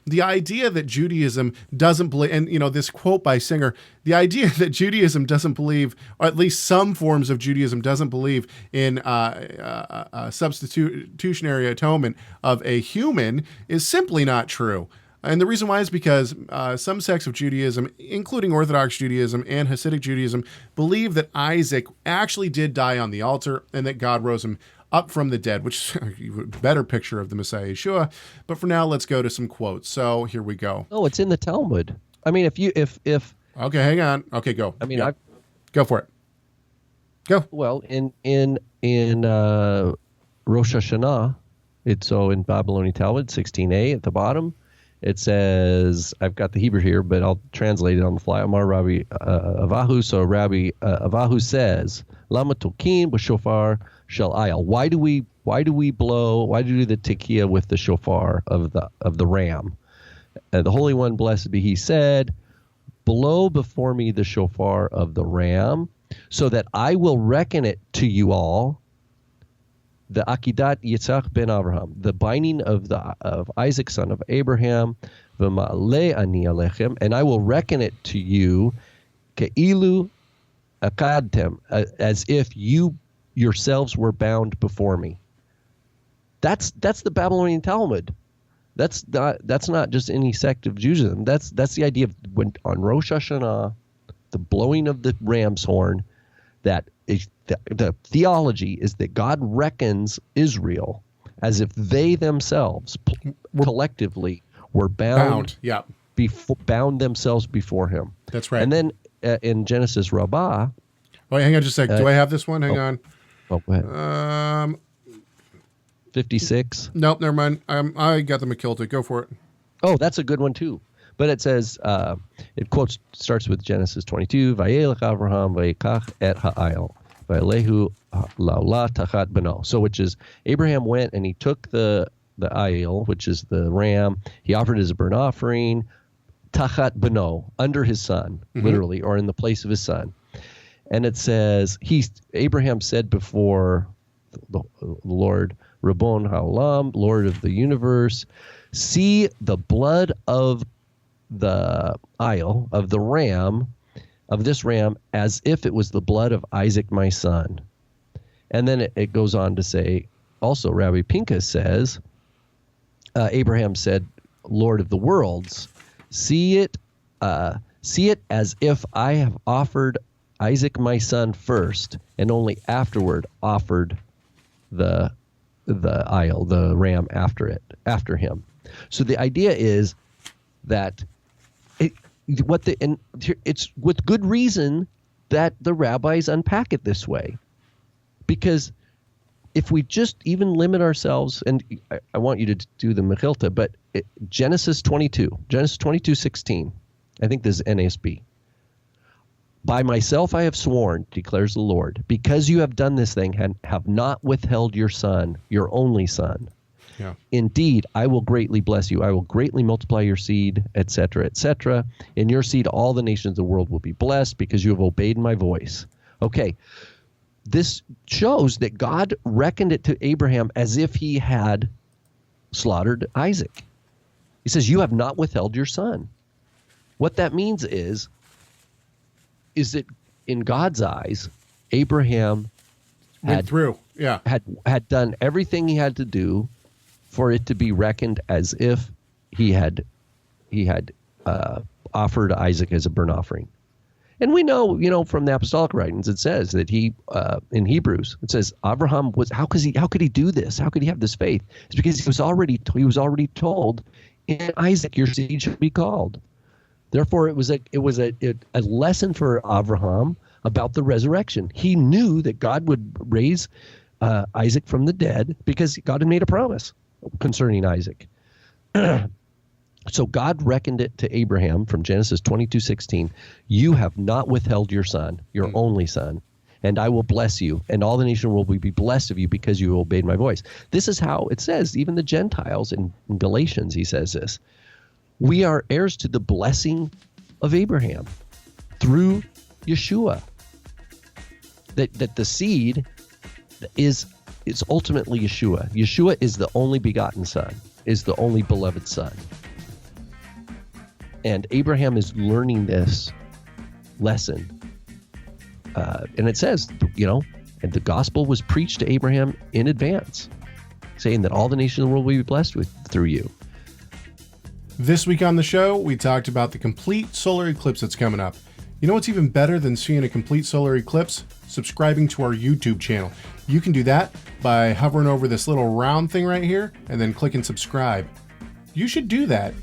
the idea that Judaism doesn't believe, and this quote by Singer, the idea that Judaism doesn't believe, or at least some forms of Judaism doesn't believe in substitutionary atonement of a human is simply not true. And the reason why is because some sects of Judaism, including Orthodox Judaism and Hasidic Judaism, believe that Isaac actually did die on the altar and that God rose him up from the dead, which is a better picture of the Messiah Yeshua. But for now, let's go to some quotes. So here we go. Oh, it's in the Talmud. I mean, if okay, hang on. Okay, go. I mean, go. Go for it. Go. Well, in Rosh Hashanah, it's so in Babylonian Talmud 16a at the bottom. It says, I've got the Hebrew here, but I'll translate it on the fly. Amar Rabbi Avahu. So Rabbi Avahu says, Lama tokin b'shofar shel ayil. Why do we blow? Why do we do the tekiah with the shofar of the ram? The Holy One, blessed be He, said, blow before me the shofar of the ram, so that I will reckon it to you all. The Akidat Yitzhak ben Abraham, the binding of Isaac, son of Abraham, v'ma'aleh ani alechem, and I will reckon it to you, ke'ilu akadtem, as if you yourselves were bound before me. That's the Babylonian Talmud. That's not just any sect of Judaism. That's the idea of when on Rosh Hashanah, the blowing of the ram's horn, that the theology is that God reckons Israel as if they themselves collectively were bound themselves before him. That's right. And then in Genesis Rabbah. Wait, hang on just a second. Do I have this one? Hang on. Oh, go ahead. 56. Nope, never mind. I got the McKilta. Go for it. Oh, that's a good one too. But it says, starts with Genesis 22, Vayelech Avraham vayikach et ha'ayil, vayelehu la'ula tachat beno. So which is, Abraham went and he took the ayil, which is the ram, he offered it as a burnt offering, tachat beno, under his son, literally, or in the place of his son. And it says, Abraham said before the Lord, Rabbon ha'olam, Lord of the universe, see the blood of the ayil, of the ram, of this ram, as if it was the blood of Isaac, my son. And then it goes on to say, also Rabbi Pinchas says, Abraham said, Lord of the worlds, see it as if I have offered Isaac, my son, first, and only afterward offered the ayil, the ram, after him. So the idea is that it's with good reason that the rabbis unpack it this way, because if we just even limit ourselves, and I want you to do the Mechilta, but Genesis 22:16, I think this is NASB. By myself I have sworn, declares the Lord, because you have done this thing and have not withheld your son, your only son. Yeah. Indeed, I will greatly bless you. I will greatly multiply your seed, etc., etc. In your seed, all the nations of the world will be blessed because you have obeyed my voice. Okay, this shows that God reckoned it to Abraham as if he had slaughtered Isaac. He says, you have not withheld your son. What that means is that in God's eyes, Abraham had done everything he had to do for it to be reckoned as if he had offered Isaac as a burnt offering. And we know, from the apostolic writings, it says that he, in Hebrews, it says Abraham was, how could he do this? How could he have this faith? It's because he was already told, in Isaac your seed shall be called. Therefore, it was a lesson for Abraham about the resurrection. He knew that God would raise Isaac from the dead because God had made a promise concerning Isaac. So God reckoned it to Abraham from Genesis 22:16. You have not withheld your son, your only son, and I will bless you, and all the nation will be blessed of you because you obeyed my voice. This is how it says, even the Gentiles in Galatians, he says this. We are heirs to the blessing of Abraham through Yeshua. That the seed is ultimately Yeshua. Yeshua is the only begotten son, is the only beloved son. And Abraham is learning this lesson. And it says, and the gospel was preached to Abraham in advance, saying that all the nations of the world will be blessed through you. This week on the show, we talked about the complete solar eclipse that's coming up. You know what's even better than seeing a complete solar eclipse? Subscribing to our YouTube channel. You can do that by hovering over this little round thing right here and then clicking subscribe. You should do that.